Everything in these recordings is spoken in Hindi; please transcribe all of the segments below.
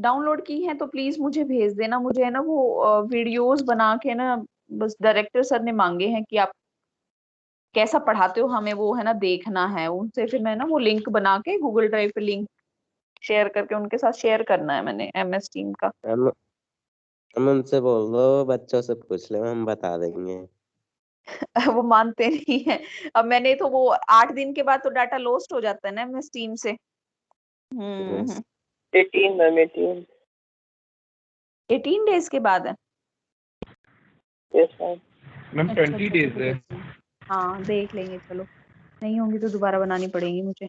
डाउनलोड की है तो प्लीज मुझे भेज देना। मुझे है ना वो वीडियोस बना के ना, बस डायरेक्टर सर ने मांगे हैं कि आप कैसा पढ़ाते हो, हमें वो है ना देखना है उनसे। फिर मैं ना वो लिंक बना के गूगल ड्राइव पे लिंक शेयर करके उनके साथ शेयर करना है मैंने MS टीम का। हम उनसे बोल दो, बच्चों से पूछ ले, हम बता देंगे। वो मानते नहीं है। अब मैंने तो वो 8 दिन के बाद तो डाटा लॉस्ट हो जाता है ना MS टीम से। Yes. 18 मैम 18। 18 डेज के बाद है। Yes ma'am. मैम अच्छा 20 चलो डेज तो है। देख लेंगे। हाँ देख लेंगे, चलो नहीं होंगी तो दोबारा बनानी पड़ेगी मुझे।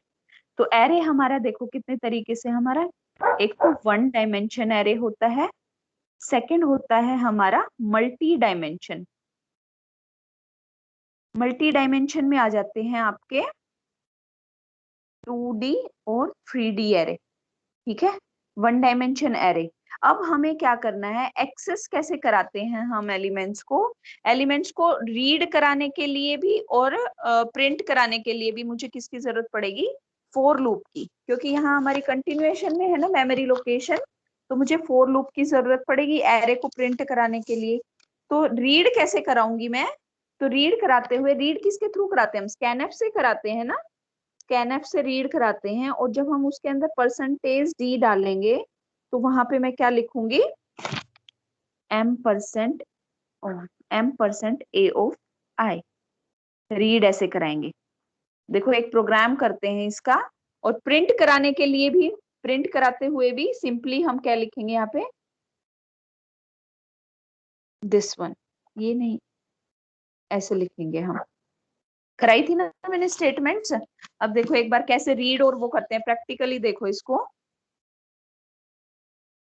तो एरे हमारा देखो कितने तरीके से हमारा, एक तो 1 डायमेंशन एरे होता है, सेकंड होता है हमारा मल्टी डायमेंशन। मल्टी डायमेंशन में आ जाते हैं आपके 2D और 3D एरे, ठीक है, 1 डायमेंशन एरे। अब हमें क्या करना है, एक्सेस कैसे कराते हैं हम एलिमेंट्स को रीड कराने के लिए भी और प्रिंट कराने के लिए भी मुझे किसकी जरूरत पड़ेगी, फॉर लूप की, क्योंकि यहाँ हमारी कंटिन्यूएशन में है ना मेमोरी लोकेशन, तो मुझे फॉर लूप की जरूरत पड़ेगी एरे को प्रिंट कराने के लिए। तो रीड कैसे कराऊंगी मैं, तो रीड कराते हुए, रीड किसके थ्रू कराते हैं हम, स्कैनएफ से कराते हैं ना, स्कैनएफ से रीड कराते हैं। और जब हम उसके अंदर %d डालेंगे तो वहां पे मैं क्या लिखूंगी, m% a of I, read ऐसे कराएंगे। देखो एक प्रोग्राम करते हैं इसका, और प्रिंट कराने के लिए भी, प्रिंट कराते हुए भी सिंपली हम क्या लिखेंगे यहाँ पे, दिस वन, ये नहीं, ऐसे लिखेंगे हम। कराई थी ना मैंने स्टेटमेंट्स। अब देखो एक बार कैसे रीड और वो करते हैं प्रैक्टिकली, देखो इसको।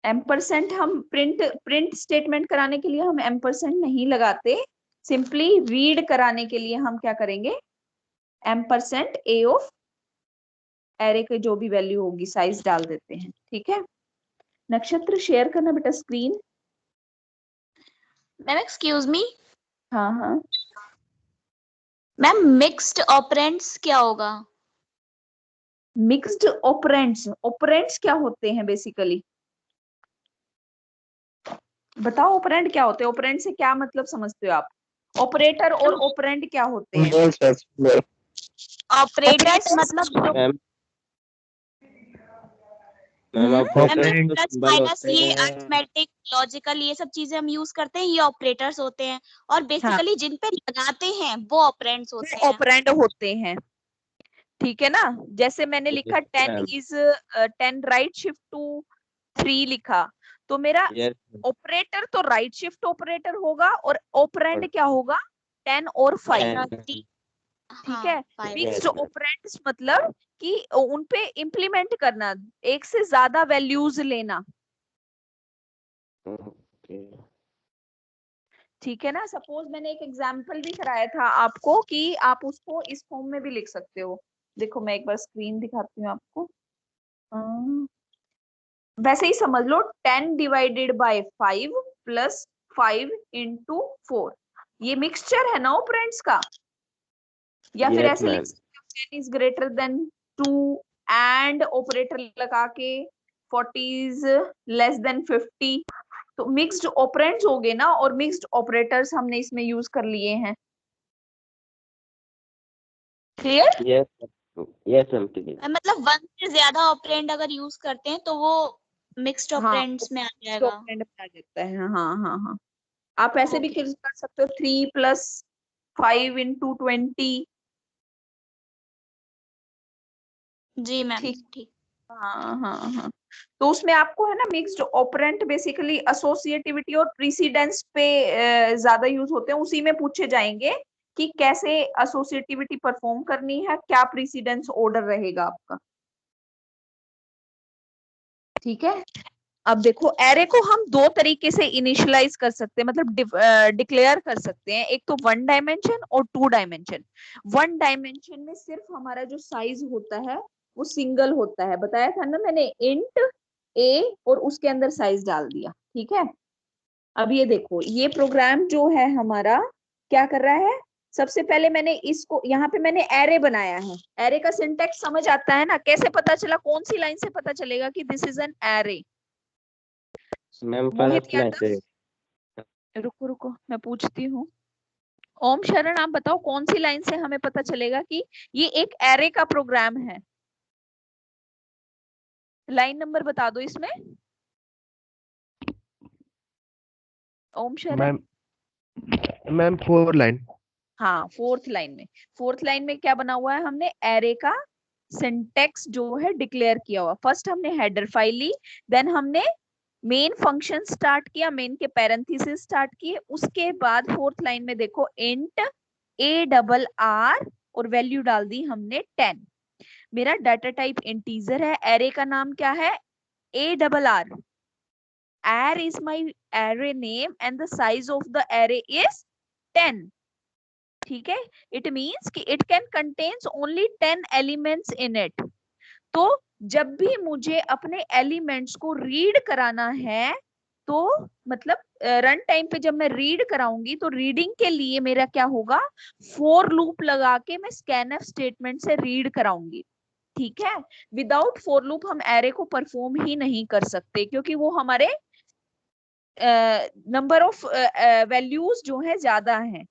M% हम प्रिंट स्टेटमेंट कराने के लिए हम M% नहीं लगाते, सिंपली रीड कराने के लिए हम क्या करेंगे, M% a ऑफ एरे के जो भी वैल्यू होगी साइज डाल देते हैं, ठीक है। नक्षत्र शेयर करना बेटा स्क्रीन। मैम एक्सक्यूज मी, हाँ हाँ, मैम मिक्स्ड ऑपरेंड्स क्या होगा? मिक्स्ड ऑपरेंड्स, ऑपरेंड्स क्या होते हैं बेसिकली, बताओ ऑपरेंड क्या होते हैं, ऑपरेंड से क्या मतलब समझते हो आप, ऑपरेटर और ऑपरेंड क्या होते हैं। ऑपरेटर्स मतलब जो मैम मैम आप ऑपरेंड प्लस सिंबल माइनस होते ये हैं। अरिथमेटिक लॉजिकल ये सब चीजें हम यूज करते हैं, ये ऑपरेटर्स होते हैं। और हाँ, बेसिकली जिन पे लगाते हैं वो ऑपरेंड्स होते हैं। ऑपरेंड होते हैं, ठीक है ना। जैसे मैंने लिखा 10 ma'am is 10 right shift to 3 लिखा, तो मेरा यस ऑपरेटर तो राइट शिफ्ट ऑपरेटर होगा और ऑपरेंड क्या होगा, 10 और 5, ठीक हाँ है। 5। मिक्स्ड ऑपरेंड्स मतलब कि उनपे इम्प्लीमेंट करना, एक से ज्यादा वैल्यूज लेना, ठीक है ना। सपोज मैंने एक एग्जाम्पल भी कराया था आपको कि आप उसको इस फॉर्म में भी लिख सकते हो। देखो मैं एक बार स्क्रीन दिखाती हूँ आपको। वैसे ही समझ लो 10 डिवाइडेड बाय 5 प्लस 5 इंटू 4, ये मिक्सचर है ना ऑपरेंड्स का। या फिर यस ऐसे लिख मैम सकते हो 10 is greater than 2 and operator लगा के 40 इज लेस देन 50। तो मिक्स्ड ऑपरेंड्स हो गए ना, और मिक्स्ड ऑपरेटर्स हमने इसमें यूज कर लिए हैं। Clear. Yes yes ma'am please. मतलब 1 से ज्यादा ऑपरेंड अगर यूज करते हैं तो वो मिक्स्ड हाँ, ऑपरेंड्स में आ जाएगा। ऑपरेंड में आ जाता है, हाँ हाँ हाँ। आप ऐसे भी ओके कर सकते हो 3 प्लस 5 इंटू 20, जी मैम ठीक। ठीक। हाँ हाँ हाँ। तो उसमें आपको है ना मिक्स्ड ऑपरेंट बेसिकली एसोसिएटिविटी और प्रीसीडेंस पे ज्यादा यूज होते हैं, उसी में पूछे जाएंगे कि कैसे एसोसिएटिविटी परफॉर्म करनी है, क्या प्रीसीडेंस ऑर्डर रहेगा आपका, ठीक है। अब देखो एरे को हम 2 तरीके से इनिशियलाइज कर सकते हैं, मतलब डिक्लेयर कर सकते हैं, एक तो 1 डायमेंशन और 2 डायमेंशन। 1 डायमेंशन में सिर्फ हमारा जो साइज होता है वो सिंगल होता है, बताया था ना मैंने, इंट a और उसके अंदर साइज डाल दिया, ठीक है। अब ये देखो ये प्रोग्राम जो है हमारा क्या कर रहा है, सबसे पहले मैंने इसको यहाँ पे मैंने एरे बनाया है। एरे का सिंटेक्स समझ आता है ना, कैसे पता चला, कौन सी लाइन से पता चलेगा कि this is an array, ma'am Mohit first Yadav, message. रुको रुको मैं पूछती हूँ। ओम शरण, आप बताओ कौन सी लाइन से हमें पता चलेगा कि ये एक एरे का प्रोग्राम है? लाइन नंबर बता दो इसमें। ओम शरण। Ma'am ma'am 4 line. हाँ, फोर्थ लाइन में। फोर्थ लाइन में क्या बना हुआ है? हमने एरे का सिंटेक्स जो है डिक्लेयर किया हुआ। फर्स्ट हमने हेडर फाइल ली, देन हमने मेन फंक्शन स्टार्ट किया, मेन के पैरेंथेसिस स्टार्ट किए। उसके बाद फोर्थ लाइन में देखो इंट ARR और वैल्यू डाल दी हमने 10। मेरा डाटा टाइप इंटीजर है, एरे का नाम क्या है? ARR। arr is my array name and the size of the array is 10। ठीक है, इट मीन्स कि it can contains only 10 elements in it. तो जब भी मुझे अपने एलिमेंट्स को रीड कराना है, तो मतलब रन टाइम पे जब मैं रीड कराऊंगी तो रीडिंग के लिए मेरा क्या होगा? फॉर लूप लगा के मैं स्कैनफ स्टेटमेंट से रीड कराऊंगी। ठीक है, विदाउट फॉर लूप हम एरे को परफॉर्म ही नहीं कर सकते, क्योंकि वो हमारे नंबर ऑफ वैल्यूज जो है ज्यादा हैं।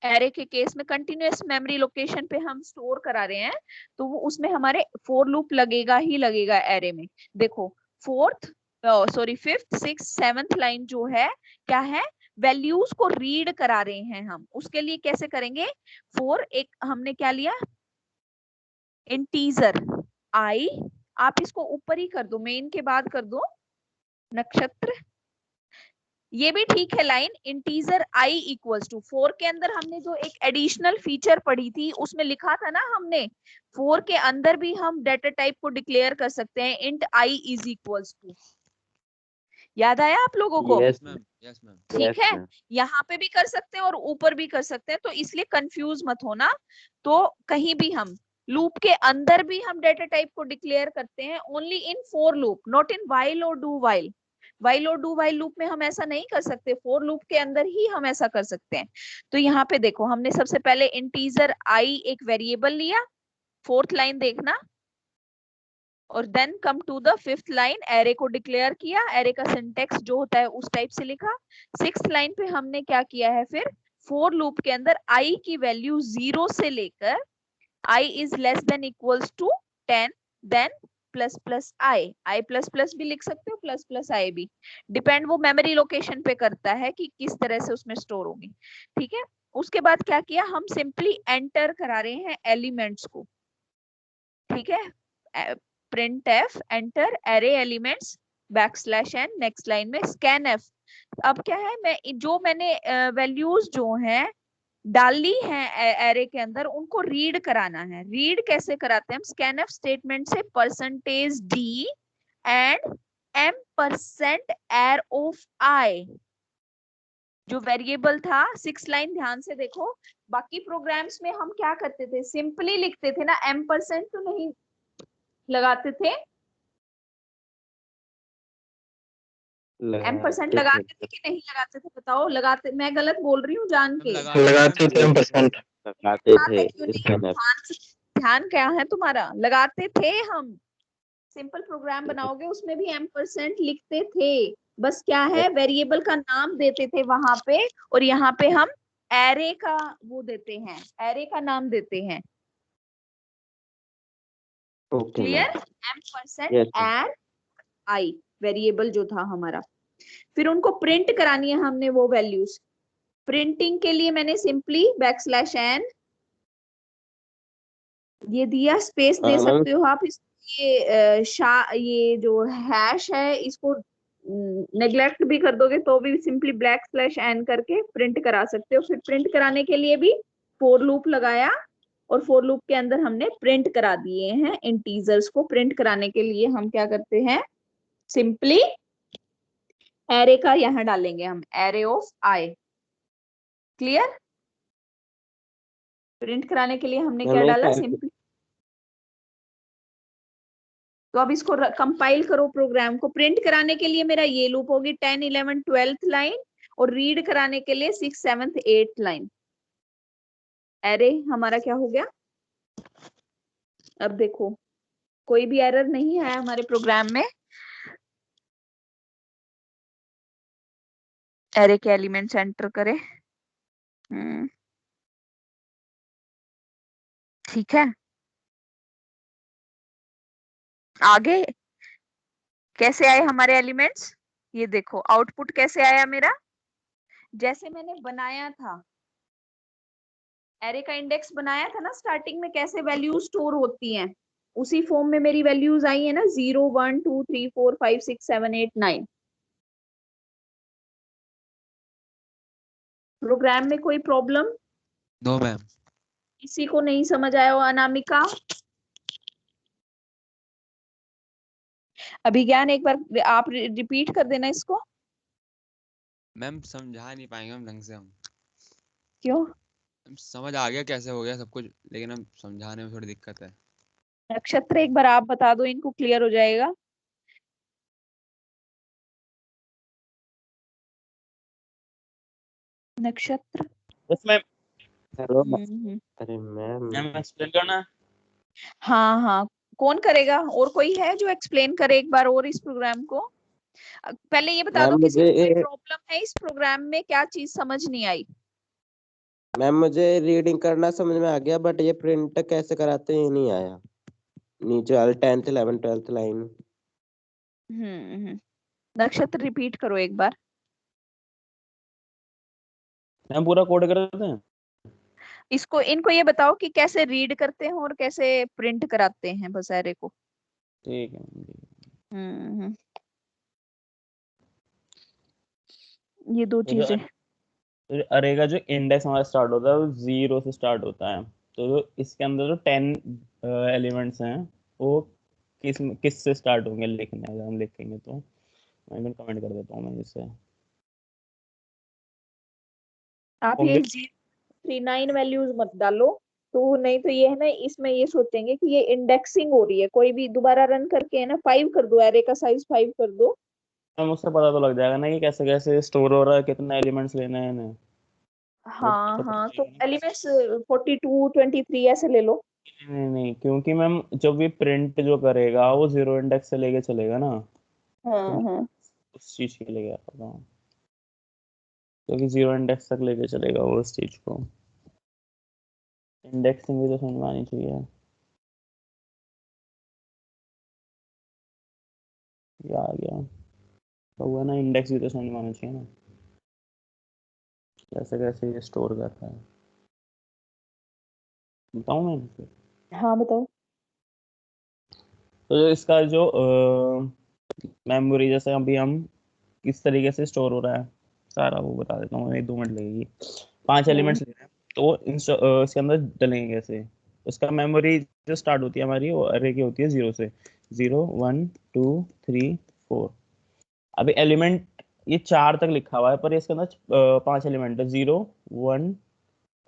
एरे के केस में कंटिन्यूअस मेमोरी लोकेशन पे हम स्टोर करा रहे हैं, तो वो उसमें हमारे फॉर लूप लगेगा ही लगेगा एरे में। देखो फिफ्थ, सिक्स, सेवंथ लाइन जो है क्या है? वैल्यूज को रीड करा रहे हैं हम। उसके लिए कैसे करेंगे? फॉर एक हमने क्या लिया? इंटीजर आई। आप इसको ऊपर ही कर दो, मेन के बाद कर दो नक्षत्र। ये भी ठीक है line. Integer i equals to 4 के अंदर हमने जो एक एडिशनल फीचर पढ़ी थी उसमें लिखा था ना हमने, 4 के अंदर भी हम डेटा टाइप को डिक्लेयर कर सकते हैं int i is equals to. याद आया आप लोगों को? Yes ma'am. Yes ma'am. ठीक है, यहाँ पे भी कर सकते हैं और ऊपर भी कर सकते हैं, तो इसलिए कंफ्यूज मत होना। तो कहीं भी हम लूप के अंदर भी हम डेटा टाइप को डिक्लेयर करते हैं, only in for loop, not in while और डू व्हाइल। व्हाइल और डू व्हाइल लूप में हम ऐसा नहीं कर सकते, फॉर लूप के अंदर ही हम ऐसा कर सकते हैं। तो यहाँ पे देखो हमने सबसे पहले इंटीजर i एक वेरिएबल लिया, फोर्थ लाइन देखना, और then come to the fifth line, array को डिक्लेयर किया, एरे का सिंटेक्स जो होता है उस टाइप से लिखा। सिक्स्थ लाइन पे हमने क्या किया है? फिर फॉर लूप के अंदर i की वैल्यू 0 से लेकर i is less than equals to 10, then plus plus i plus plus भी लिख सकते हो, प्लस प्लस i भी, डिपेंड वो मेमोरी लोकेशन पे करता है कि किस तरह से उसमें स्टोर होगी। ठीक है, उसके बाद क्या किया? हम सिंपली एंटर करा रहे हैं एलिमेंट्स को। ठीक है, print F enter array elements \n, next line में स्कैन एफ। अब क्या है? मैंने वैल्यूज जो हैं डाली है एरे के अंदर, उनको रीड कराना है। रीड कैसे कराते हैं हम? स्कैनफ स्टेटमेंट से %d and m% of i जो वेरिएबल था। 6 लाइन ध्यान से देखो, बाकी प्रोग्राम्स में हम क्या करते थे? सिंपली लिखते थे ना, m% तो नहीं लगाते थे, m% लगाते थे कि नहीं लगाते थे? बताओ, लगाते? मैं गलत बोल रही हूँ जान के? लगाते थे %। लगाते थे क्यों नहीं? स्कैनफ। ध्यान क्या है तुम्हारा? लगाते थे हम। सिंपल प्रोग्राम बनाओगे उसमें भी m% लिखते थे। बस क्या है? वेरिएबल का नाम देते थे वहां पे, और यहाँ पे हम एरे का वो देते हैं, एरे का नाम देते हैं। Okay ma'am. Clear? m% i variable जो था हमारा। फिर उनको प्रिंट करानी है हमने वो वैल्यूज। प्रिंटिंग के लिए मैंने सिंपली \n ये दिया, स्पेस दे सकते हो आप। ये जो हैश है इसको नेग्लेक्ट भी कर दोगे तो भी सिंपली \n करके प्रिंट करा सकते हो। फिर प्रिंट कराने के लिए भी फॉर लूप लगाया, और फॉर लूप के अंदर हमने प्रिंट करा दिए हैं इंटीजर्स को। प्रिंट कराने के लिए हम क्या करते हैं? सिंपली एरे का यहाँ डालेंगे हम, array of i। Clear? Print कराने के लिए हमने क्या डाला? सिंपली। तो अब इसको कंपाइल करो प्रोग्राम को। प्रिंट कराने के लिए मेरा ये लूप होगी 10, 11, 12th लाइन, और रीड कराने के लिए 6, 7th, 8th लाइन। एरे हमारा क्या हो गया? अब देखो कोई भी एरर नहीं है हमारे प्रोग्राम में। एरे के एलिमेंट्स एंटर करें। ठीक है, आगे कैसे आए हमारे एलिमेंट्स, ये देखो आउटपुट कैसे आया मेरा, जैसे मैंने बनाया था एरे का इंडेक्स बनाया था ना स्टार्टिंग में, कैसे वैल्यूज स्टोर होती हैं उसी फॉर्म में मेरी वैल्यूज आई है ना, 0 1 2 3 4 5 6 7 8 9। प्रोग्राम में कोई प्रॉब्लम? No ma'am. किसी को नहीं समझ आया हो? अनामिका, अभिज्ञान, एक बार आप रिपीट कर देना इसको। मैम समझा नहीं पाएंगे हम ढंग से हम। क्यों? हम समझ आ गया कैसे हो गया सब कुछ, लेकिन हम समझाने में थोड़ी दिक्कत है। नक्षत्र एक बार आप बता दो, इनको क्लियर हो जाएगा। नक्षत्र। Yes ma'am. हेलो हम्म। अरे मैम मैम एक्सप्लेन करना। हाँ हाँ, कौन करेगा? और कोई है जो एक्सप्लेन करे एक बार और इस प्रोग्राम को? पहले ये बता मैम दो, किसी मुझे को कोई प्रॉब्लम है इस प्रोग्राम में? क्या चीज समझ नहीं आई? मैम मुझे रीडिंग करना समझ में आ गया, बट ये प्रिंट कैसे कराते हैं ये नहीं आया। नीचे वाले 10th 11th 12th लाइन। नक्षत्र रिपीट करो एक बार। मैम पूरा कोड कर देते हैं। इसको इनको ये बताओ कि कैसे रीड करते हैं और कैसे प्रिंट कराते हैं बस एरे को। ठीक है। हम्म ये दो तो जो चीजें। अरे का जो इंडेक्स हमारा स्टार्ट होता है वो 0 से स्टार्ट होता है। तो जो इसके अंदर जो 10 एलिमेंट्स हैं वो किस से स्टार्ट होंगे लिखने, अगर हम लिखेंगे तो मैं कमेंट कर देता हूँ मैं इससे। आप होंगे ये 039 वैल्यूज मत डालो, तो नहीं तो ये है ना, इसमें ये सोचेंगे कि ये इंडेक्सिंग हो रही है। कोई भी दोबारा रन करके है ना 5 कर दो, एरे का साइज 5 कर दो। हम उससे पता तो लग जाएगा ना कि कैसे कैसे स्टोर हो रहा है, कितना एलिमेंट्स लेना है इन्हें। वो हाँ तो पता हाँ, तो चलेगा ना। एलिमेंट्स 42 23 ऐसे ले लो। नहीं नहीं, क्योंकि मैम जब ये प्रिंट जो करेगा वो 0 इंडेक्स से लेके चलेगा ना, तो हाँ उस चीज के लिए क्या पता, क्योंकि 0 इंडेक्स तक लेके चलेगा वो उस चीज को। इंडेक्सिंग भी तो समझ में आनी चाहिए। ये आ गया तो हुआ ना, इंडेक्स भी तो समझ में आना चाहिए ना, कैसे कैसे ये स्टोर करता है। बताऊँ मैं? हाँ बताओ। तो जो इसका जो मेमोरी, जैसे अभी हम किस तरीके से स्टोर हो रहा है सारा वो बता देता हूँ, 1-2 मिनट लगेगी। 5 एलिमेंट्स लेना है तो वो इसके अंदर डलेंगे कैसे। उसका मेमोरी जो स्टार्ट होती है हमारी वो अरे की होती है 0 से, 0 1 2 3 4। अभी एलिमेंट ये 4 तक लिखा हुआ है, पर इसके अंदर 5 एलिमेंट है, 0 1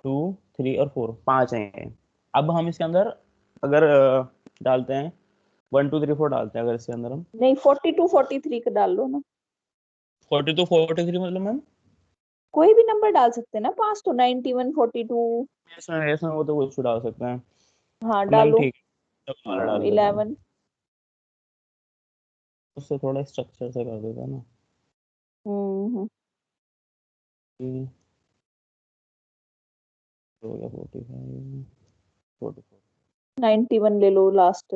2 3 और 4, 5 हैं। अब हम इसके अंदर अगर डालते हैं 1 2 3 4 डालते हैं, अगर इसके अंदर हम नहीं, 42 43 का डाल लो ना। 42 43 मतलब मैम कोई भी नंबर डाल सकते हैं ना, 5 तो 91 42। इसमें वो तो कुछ भी डाल सकते हैं। हाँ मैम डालो। ठीक है, तो हमारा डाल देता हूँ, 11। उससे थोड़ा स्ट्रक्चर से कर देता ना। हम्म ये हो गया 45 44। 91 ले लो लास्ट।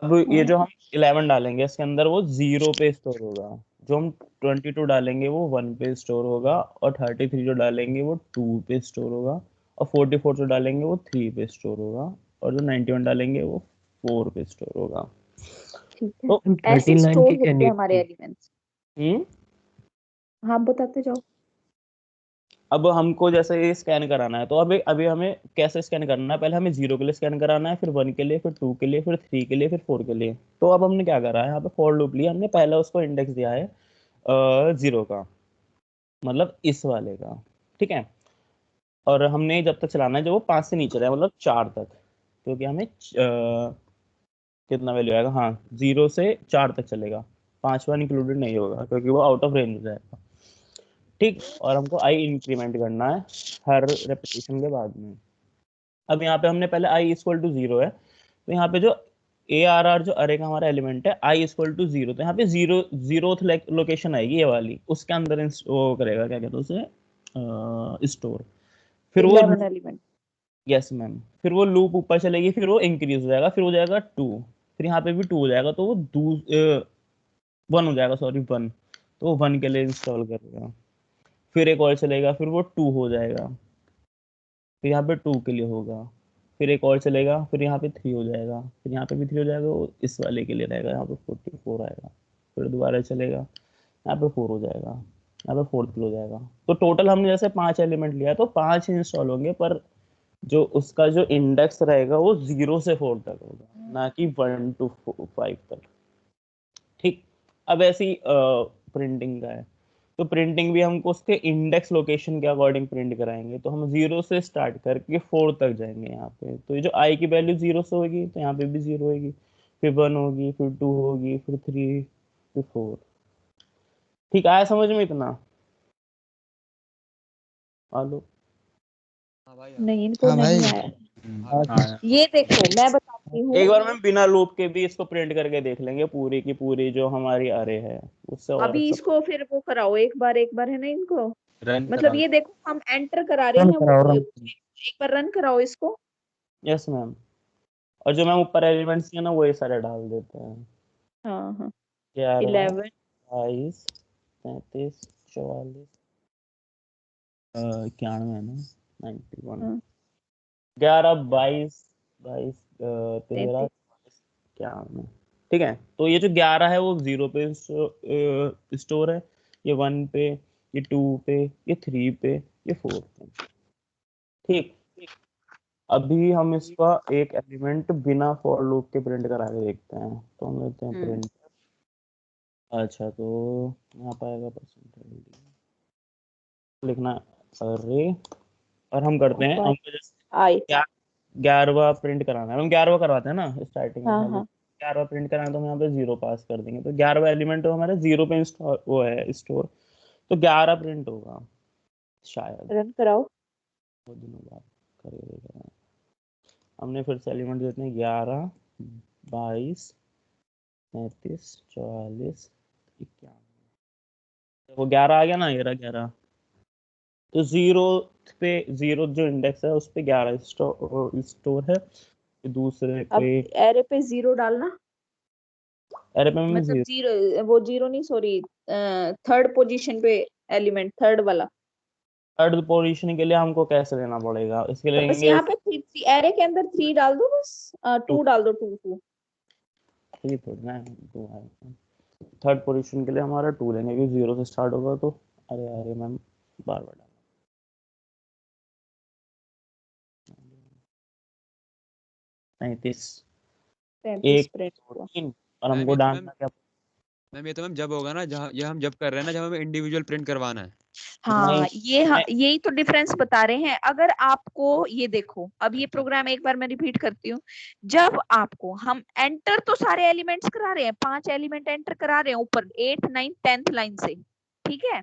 अब ये जो हम 11 डालेंगे इसके अंदर वो 0 पे स्टोर होगा, जो हम 22 डालेंगे वो 1 पे स्टोर होगा, और 33 जो डालेंगे वो 2 पे स्टोर होगा, और 44 जो डालेंगे वो 3 पे स्टोर होगा, और जो 91 डालेंगे वो 4 पे स्टोर होगा। ठीक है, तो ऐसे 13 लाइन स्टोर की क्या होते हैं नीड हमारे थी? एलिमेंट्स। हम्म हाँ बताते जाओ। अब हमको जैसे ये स्कैन कराना है, तो अभी अभी हमें कैसे स्कैन करना है, पहले हमें 0 के लिए स्कैन कराना है, फिर 1 के लिए, फिर 2 के लिए, फिर 3 के लिए, फिर 4 के लिए। तो अब हमने क्या करा है, यहाँ पे फॉर लूप लिया हमने, पहले उसको इंडेक्स दिया है 0 का, मतलब इस वाले का, ठीक है। और हमने जब तक चलाना है जब वो 5 से नीचे रहे, मतलब 4 तक, क्योंकि हमें कितना वैल्यू आएगा, हाँ 0 से 4 तक चलेगा, 5वां इंक्लूडेड नहीं होगा क्योंकि वो आउट ऑफ रेंज हो जाएगा, ठीक। और हमको आई इंक्रीमेंट करना है हर रेपिटेशन के बाद में। अब यहाँ पे हमने पहले आई इक्वल टू 0 है, तो यहाँ पे जो ARR जो अरे का हमारा एलिमेंट है i इक्वल टू 0, तो यहाँ पे जीरोथ लोकेशन आएगी ये वाली, उसके अंदर वो करेगा, क्या कहते हैं उसे, स्टोर। फिर वो 11 एलिमेंट। यस मैम, फिर वो लूप ऊपर चलेगी, फिर वो इंक्रीज हो जाएगा, फिर हो जाएगा 2, फिर यहाँ पे भी 2 हो जाएगा, तो वो 1 हो जाएगा, सॉरी 1, तो वो 1 के लिए इंस्टॉल करेगा। फिर एक और चलेगा, फिर वो 2 हो जाएगा, फिर यहाँ पे 2 के लिए होगा, फिर एक और चलेगा, फिर यहाँ पे 3 हो जाएगा, फिर यहाँ पे भी 3 हो जाएगा, वो इस वाले के लिए रहेगा, यहाँ पे 44 आएगा, फिर दोबारा चलेगा, यहाँ पे 4 हो जाएगा, यहाँ पे 4 हो जाएगा। तो टोटल हमने जैसे 5 एलिमेंट लिया तो 5 ही इंस्टॉल होंगे, पर जो उसका जो इंडेक्स रहेगा वो 0 से 4 तक होगा, ना कि 1 to 5 तक। ठीक, अब ऐसी प्रिंटिंग का है, तो प्रिंटिंग भी हमको उसके इंडेक्स लोकेशन के अकॉर्डिंग प्रिंट कराएंगे, तो हम 0 से स्टार्ट करके 4 तक जाएंगे यहाँ पे। तो ये जो i की वैल्यू 0 से होगी तो यहाँ पे भी 0 होगी, फिर 1 होगी, फिर 2 होगी, फिर 3, फिर 4। ठीक आया समझ में इतना? हेलो? हाँ भाई नहीं, इनको हाँ नहीं भाई। आया। हाँ, ये देखो मैं बताती हूँ। एक बार मैं बिना लूप के भी इसको प्रिंट करके देख लेंगे, पूरी की पूरी जो हमारी अरे है उससे, और अभी इसको फिर वो कराओ एक बार है ना इनको, रन मतलब ये देखो हम एंटर करा रहे हैं वो, एक बार रन कराओ इसको। यस मैम, और जो मैम ऊपर एलिमेंट्स है ना वो ये सारे डाल देते हैं। हाँ हाँ 11 11 22 33 44 91 है ना, 91 हाँ 11 22 22 13 91। ठीक है, तो ये जो 11 है वो 0 पे स्टोर है, ये 1 पे, ये 2 पे, ये 3 पे, ये 4 पे। ठीक, अभी हम इसका एक एलिमेंट बिना फॉर लूप के प्रिंट करा के देखते हैं, तो हम लेते हैं प्रिंट। अच्छा, तो यहाँ पाएगा परसेंटेज लिखना अरे, और हम करते हैं, हमको जैसे आई 11वां प्रिंट कराना है, हम 11वां करवाते हैं ना स्टार्टिंग में, हाँ पहले हाँ 11वां प्रिंट कराना है तो हम यहाँ पे 0 पास कर देंगे, तो 11वां एलिमेंट तो हमारे 0 पे इंस्टॉल वो है स्टोर, तो 11 प्रिंट होगा शायद, रन कराओ। बहुत दिनों बाद करके देख रहे हैं। हमने फिर से एलिमेंट देते हैं 11 22 33 44 51, वो 11 आ गया ना, ये रहा 11, तो 0 पे 0 जो इंडेक्स है उस पे 11 स्टोर है, दूसरे अब पे एरे पे 0 डालना, अरे पे मैं मतलब 0 वो 0 नहीं, सॉरी थर्ड पोजीशन पे एलिमेंट, थर्ड वाला। थर्ड पोजीशन के लिए हमको कैसे लेना पड़ेगा, इसके लिए बस लेंगे यहाँ पे 3 एरे के अंदर 3 डाल दो, बस 2 डाल दो, 2 3 थोड़ी ना, 2 है। थर्ड पोजीशन के लिए हमारा 2 लेंगे क्योंकि 0 से स्टार्ट होगा, तो अरे अरे मैम बार बार डालना 33 35 1 प्रिंट 2 हुआ। 3, और मैम हमको ये तो डालना क्या? मैम ये तो मैम जब होगा ना, जहाँ ये हम जब कर रहे हैं ना, जब हमें इंडिविजुअल प्रिंट करवाना है। हाँ नहीं, यही तो डिफरेंस बता रहे हैं। अगर आपको ये देखो, अब ये प्रोग्राम एक बार मैं रिपीट करती हूँ, जब आपको हम एंटर तो सारे एलिमेंट्स करा रहे हैं, 5 एलिमेंट एंटर करा रहे हैं ऊपर 8 9 10th लाइन से, ठीक है,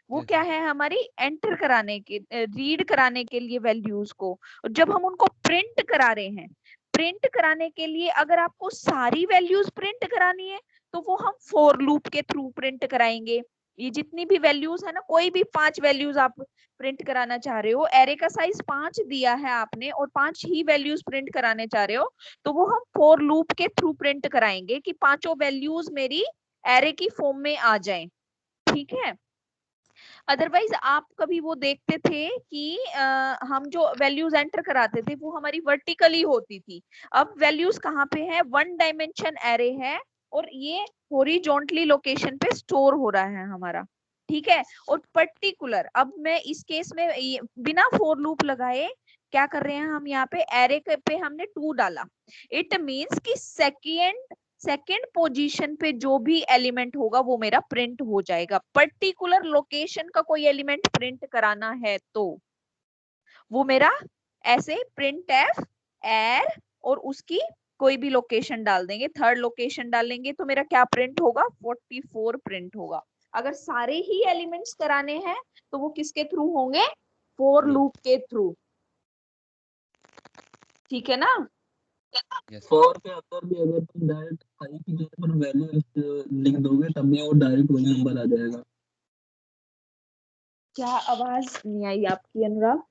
वो Yes, क्या ma'am. है हमारी एंटर कराने के, रीड कराने के लिए वैल्यूज को। जब हम उनको प्रिंट करा रहे हैं, प्रिंट कराने के लिए अगर आपको सारी वैल्यूज प्रिंट करानी है तो वो हम फॉर लूप के थ्रू प्रिंट कराएंगे। ये जितनी भी वैल्यूज है ना, कोई भी 5 वैल्यूज आप प्रिंट कराना चाह रहे हो, एरे का साइज 5 दिया है आपने और 5 ही वैल्यूज प्रिंट कराने चाह रहे हो, तो वो हम फॉर लूप के थ्रू प्रिंट कराएंगे कि पांचों वैल्यूज मेरी एरे की फॉर्म में आ जाएं, ठीक है। अदरवाइज आप कभी वो देखते थे कि हम जो वैल्यूज एंटर कराते थे वो हमारी वर्टिकली होती थी। अब वैल्यूज कहाँ पे है, 1 डायमेंशन एरे है और ये हॉरिजॉन्टली लोकेशन पे स्टोर हो रहा है हमारा, ठीक है। और पर्टिकुलर अब मैं इस केस में बिना फॉर लूप लगाए क्या कर रहे हैं हम, यहाँ पे एरे पे हमने 2 डाला, इट मींस कि सेकेंड पोजीशन पे जो भी एलिमेंट होगा वो मेरा प्रिंट हो जाएगा। पर्टिकुलर लोकेशन का कोई एलिमेंट प्रिंट कराना है तो वो मेरा ऐसे प्रिंट एफ एर और उसकी कोई भी लोकेशन डाल देंगे, थर्ड लोकेशन डालेंगे तो मेरा क्या प्रिंट होगा, 44 प्रिंट होगा। अगर सारे ही एलिमेंट्स कराने हैं तो वो किसके थ्रू होंगे, फॉर लूप के थ्रू, ठीक है ना। यस फॉर के अंदर भी अगर तुम डायरेक्ट आई की जगह पर वैल्यू लिख दोगे तब भी वो डायरेक्ट वही नंबर आ जाएगा। क्या आवाज नहीं आई आपकी अनुराग?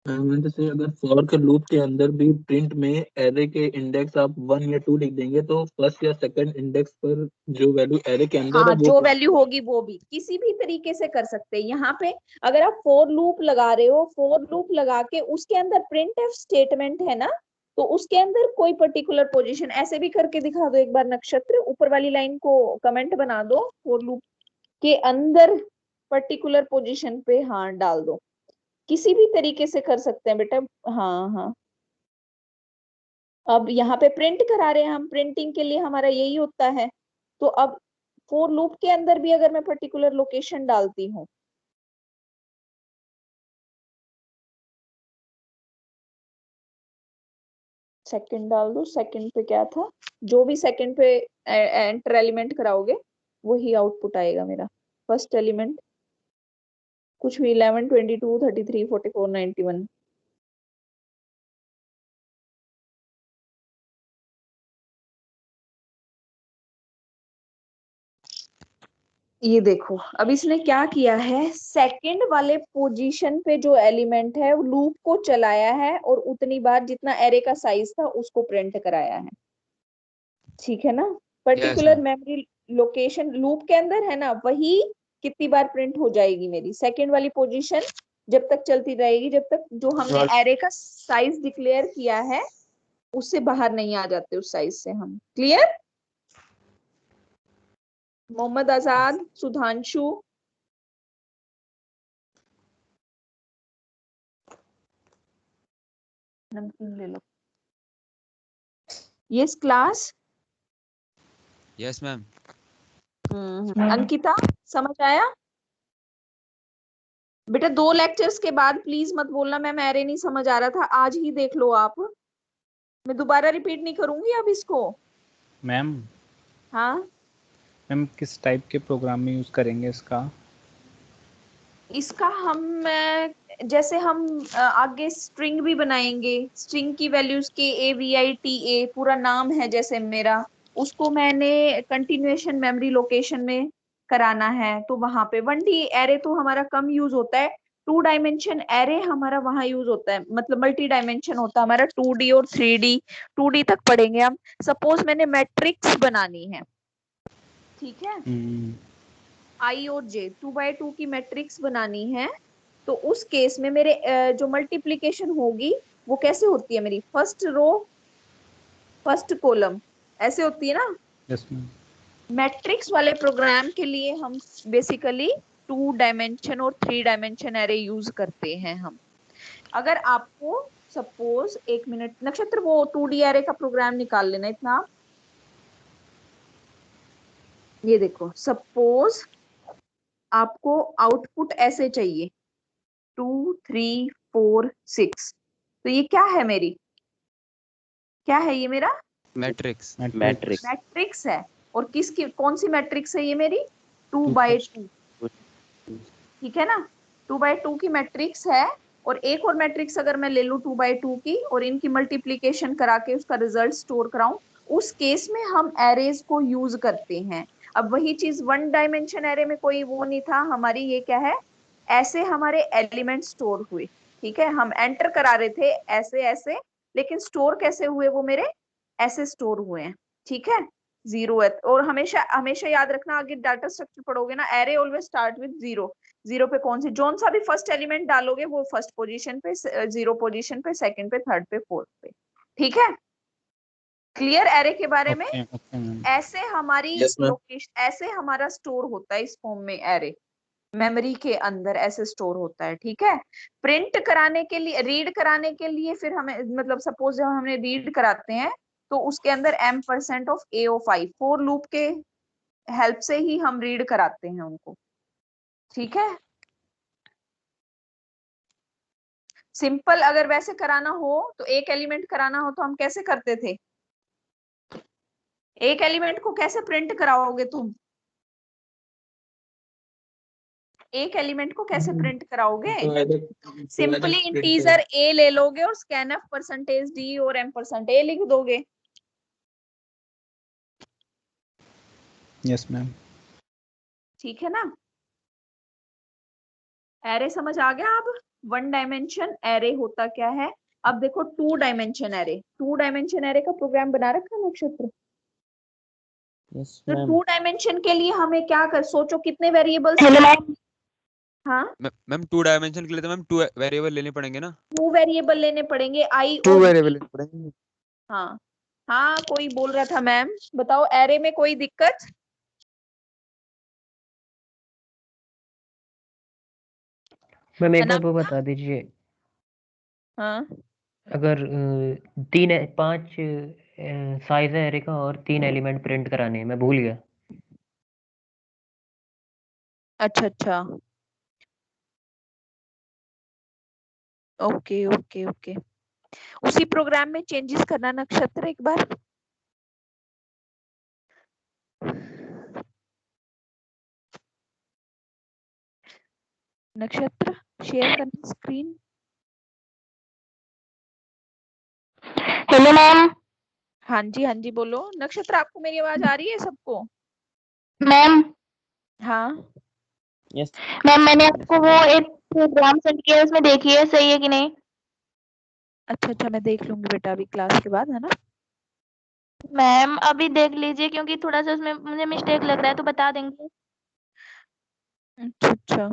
मैंने जैसे अगर फॉर के लूप के अंदर भी प्रिंट में एरे के इंडेक्स आप 1 या 2 लिख देंगे तो फर्स्ट या सेकंड इंडेक्स पर जो वैल्यू एरे के अंदर हाँ, है वो जो print वैल्यू होगी वो भी किसी भी तरीके से कर सकते हैं। यहाँ पे अगर आप फॉर लूप लगा रहे हो, फॉर लूप लगा के उसके अंदर प्रिंट एफ स्टेटमेंट है ना, तो उसके अंदर कोई पर्टिकुलर पोजीशन ऐसे भी करके दिखा दो एक बार। नक्षत्र ऊपर वाली लाइन को कमेंट बना दो, फॉर लूप के अंदर पर्टिकुलर पोजीशन पे हाँ डाल दो। किसी भी तरीके से कर सकते हैं बेटा। हाँ हाँ, अब यहाँ पे प्रिंट करा रहे हैं हम, प्रिंटिंग के लिए हमारा यही होता है। तो अब फॉर लूप के अंदर भी अगर मैं पर्टिकुलर लोकेशन डालती हूँ, सेकंड डाल दो, सेकंड पे क्या था, जो भी सेकंड पे एंटर एलिमेंट कराओगे वही आउटपुट आएगा मेरा। फर्स्ट एलिमेंट कुछ भी 11 22 33 44 91। ये देखो अब इसने क्या किया है, सेकंड वाले पोजीशन पे जो एलिमेंट है लूप को चलाया है और उतनी बार जितना एरे का साइज था उसको प्रिंट कराया है। ठीक है ना? Particular ma'am memory location loop के अंदर है ना, वही कितनी बार प्रिंट हो जाएगी मेरी सेकंड वाली पोजीशन, जब तक चलती रहेगी जब तक जो हमने एरे का साइज डिक्लेयर किया है उससे बाहर नहीं आ जाते उस साइज से हम। क्लियर? मोहम्मद आजाद, सुधांशु, नमकीन ले लो। Yes class. Yes ma'am Ankita समझ आया? बेटा 2 लेक्चर्स के बाद प्लीज मत बोलना मैम एरे नहीं समझ आ रहा था, आज ही देख लो आप, मैं दोबारा रिपीट नहीं करूंगी अब इसको। मैम हाँ, मैम किस टाइप के प्रोग्राम में यूज करेंगे इसका? इसका हम जैसे हम आगे स्ट्रिंग भी बनाएंगे, स्ट्रिंग की वैल्यूज के AVITA पूरा नाम है जैसे मेरा, उसको मैंने कंटिन्यूएशन मेमोरी लोकेशन में कराना है तो वहां पे 1D एरे तो हमारा कम यूज होता है, 2 डायमेंशन एरे हमारा वहां यूज होता है, मतलब मल्टी डायमेंशन होता है हमारा 2D और 3D। 2D तक पढ़ेंगे हम। सपोज मैंने मैट्रिक्स बनानी है, ठीक है, I और J 2x2 की मैट्रिक्स बनानी है, तो उस केस में मेरे जो मल्टीप्लीकेशन होगी वो कैसे होती है, मेरी फर्स्ट रो फर्स्ट कॉलम ऐसे होती है ना। Yes ma'am. मैट्रिक्स वाले प्रोग्राम के लिए हम बेसिकली 2 डायमेंशन और 3 डायमेंशन एरे यूज करते हैं हम। अगर आपको सपोज 1 मिनट नक्षत्र वो 2D एरे का प्रोग्राम निकाल लेना इतना आप। ये देखो सपोज आपको आउटपुट ऐसे चाहिए 2 3 4 6, तो ये क्या है मेरी, क्या है ये मेरा मैट्रिक्स मैट्रिक्स मैट्रिक्स है। और किसकी कौन सी मैट्रिक्स है ये मेरी 2x2, ठीक है ना, 2x2 की मैट्रिक्स है। और एक और मैट्रिक्स अगर मैं ले लूं 2x2 की और इनकी मल्टीप्लीकेशन करा के उसका रिजल्ट स्टोर कराऊं, उस केस में हम एरेज को यूज करते हैं। अब वही चीज 1 डायमेंशन एरे में कोई वो नहीं था हमारी, ये क्या है, ऐसे हमारे एलिमेंट स्टोर हुए, ठीक है, हम एंटर करा रहे थे ऐसे ऐसे, लेकिन स्टोर कैसे हुए वो मेरे ऐसे स्टोर हुए हैं, ठीक है, 0 है। और हमेशा हमेशा याद रखना आगे डाटा स्ट्रक्चर पढ़ोगे ना, एरे ऑलवेज स्टार्ट विद 0। 0 पे कौन सी जोन सा भी फर्स्ट एलिमेंट डालोगे वो फर्स्ट पोजीशन पे, 0 पोजीशन पे, सेकंड पे, थर्ड पे, फोर्थ पे, ठीक है। क्लियर एरे के बारे में? Okay okay ma'am. ऐसे हमारी यस मैम। लोकेशन, ऐसे हमारा स्टोर होता है इस फॉर्म में एरे, मेमोरी के अंदर ऐसे स्टोर होता है, ठीक है। प्रिंट कराने के लिए, रीड कराने के लिए फिर हमें मतलब सपोज जब हमने रीड कराते हैं तो उसके अंदर m% of AO5 for loop के हेल्प से ही हम रीड कराते हैं उनको, ठीक है। सिंपल अगर वैसे कराना हो तो एक एलिमेंट कराना हो तो हम कैसे करते थे, एक एलिमेंट को कैसे प्रिंट कराओगे तुम, एक एलिमेंट को कैसे प्रिंट कराओगे? तो ऐसे सिंपली print इंटीजर ए ले लोगे और स्कैनफ परसेंटेज डी और m% लिख दोगे। Yes ma'am. ठीक है ना? एरे समझ आ गया? अब 1 डायमेंशन एरे होता क्या है। अब देखो 2 डायमेंशन एरे। 2 डायमेंशन एरे का प्रोग्राम बना रखा है नक्षत्र। यस तो मैम। 2 डायमेंशन के लिए हमें क्या कर, सोचो कितने वेरिएबल्स? हाँ, मैम 2 डायमेंशन के लिए तो मैम 2 वेरिएबल लेने पड़ेंगे ना। 2 वेरिएबल लेने पड़ेंगे, आई टू और वेरिएबल पड़ेंगे। हाँ हाँ, कोई बोल रहा था मैम, बताओ एरे में कोई दिक्कत? मैम एक बार अनामिका? वो बता दीजिए, हाँ, अगर 5 साइज है एरे का और 3 एलिमेंट प्रिंट कराने हैं, मैं भूल गया। अच्छा अच्छा, ओके ओके ओके। उसी प्रोग्राम में चेंजेस करना नक्षत्र एक बार। नक्षत्र शेयर करना स्क्रीन। Hello ma'am. हाँ जी बोलो नक्षत्र, आपको मेरी आवाज आ रही है सबको? मैम हाँ, यस मैम मैंने आपको वो एक प्रोग्राम सेंड किया है, उसमें देखिए सही है कि नहीं। अच्छा अच्छा, मैं देख लूंगी बेटा अभी क्लास के बाद, है ना? मैम अभी देख लीजिए, क्योंकि थोड़ा सा उसमें मुझे मिस्टेक लग रहा है, तो बता देंगे। अच्छा अच्छा,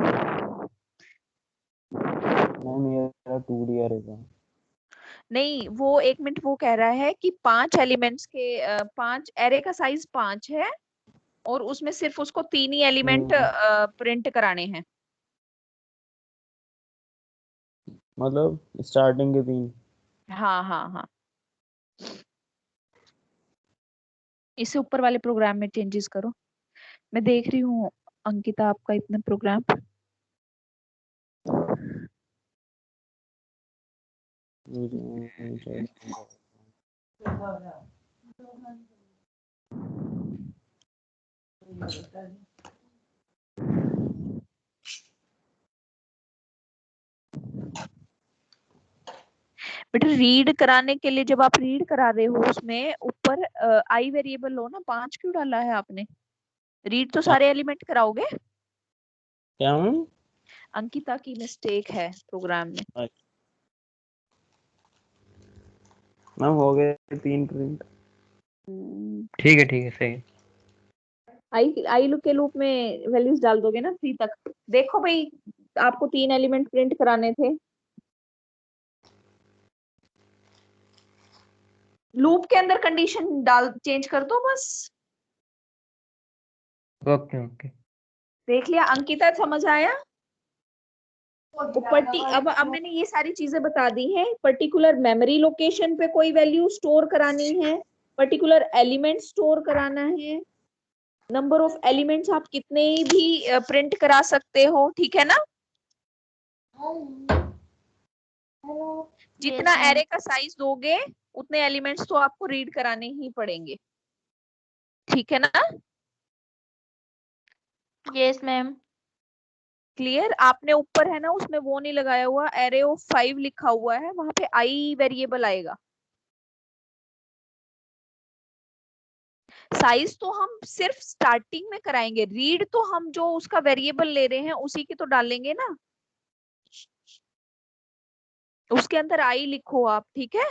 मैम ये 2D एरे का। नहीं वो 1 मिनट, वो कह रहा है कि 5 एलिमेंट्स के 5 एरे का साइज 5 है और उसमें सिर्फ उसको 3 ही एलिमेंट प्रिंट कराने हैं। मतलब स्टार्टिंग के 3। हाँ हाँ हाँ, इससे ऊपर वाले प्रोग्राम में चेंजेस करो। मैं देख रही हूँ अंकिता आपका इतना प्रोग्राम। बेटा रीड कराने के लिए जब आप रीड करा रहे हो उसमें ऊपर आई वेरिएबल लो ना, 5 क्यों डाला है आपने? रीड तो सारे एलिमेंट कराओगे। क्या मैम? अंकिता की मिस्टेक है प्रोग्राम में। मैम हो गए 3 प्रिंट। ठीक है सही है। आई लुक के लूप में वैल्यूज डाल दोगे ना 3 तक। देखो भाई, आपको 3 एलिमेंट प्रिंट कराने थे। लूप के अंदर कंडीशन डाल चेंज कर दो बस। Okay okay. देख लिया अंकिता, समझ आया? तो अब मैंने ये सारी चीजें बता दी हैं। पर्टिकुलर मेमोरी लोकेशन पे कोई वैल्यू स्टोर करानी है, पर्टिकुलर एलिमेंट स्टोर कराना है, नंबर ऑफ एलिमेंट्स आप कितने भी प्रिंट करा सकते हो, ठीक है ना? जितना Yes, ma'am. एरे का साइज दोगे उतने एलिमेंट्स तो आपको रीड कराने ही पड़ेंगे, ठीक है ना? Yes, ma'am. क्लियर? आपने ऊपर है ना उसमें वो नहीं लगाया हुआ, एरे ऑफ 5 लिखा हुआ है, वहां पे आई वेरिएबल आएगा। साइज तो हम सिर्फ स्टार्टिंग में कराएंगे, रीड तो हम जो उसका वेरिएबल ले रहे हैं उसी की तो डालेंगे ना। उसके अंदर आई लिखो आप, ठीक है?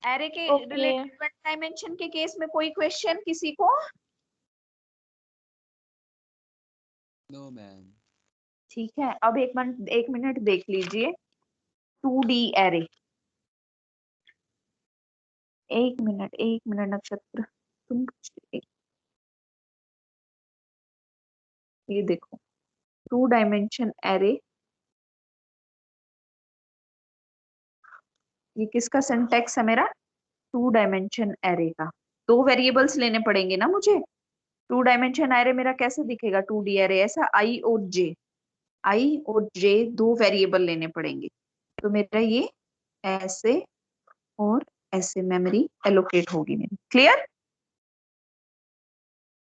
एरे के Okay. रिलेटेड 1 डायमेंशन के केस में कोई क्वेश्चन किसी को? No ma'am. ठीक है, अब 1 मिनट देख लीजिए 2D एरे। 1 मिनट नक्षत्र, तुम ये देखो 2 डायमेंशन एरे। ये किसका सिंटेक्स है मेरा? 2 डायमेंशन एरे का। 2 वेरिएबल्स लेने पड़ेंगे ना मुझे। 2 डायमेंशन एरे मेरा कैसे दिखेगा? 2D एरे ऐसा, आई और जे 2 वेरिएबल लेने पड़ेंगे। तो मेरा ये ऐसे और ऐसे मेमोरी एलोकेट होगी मेरी। क्लियर?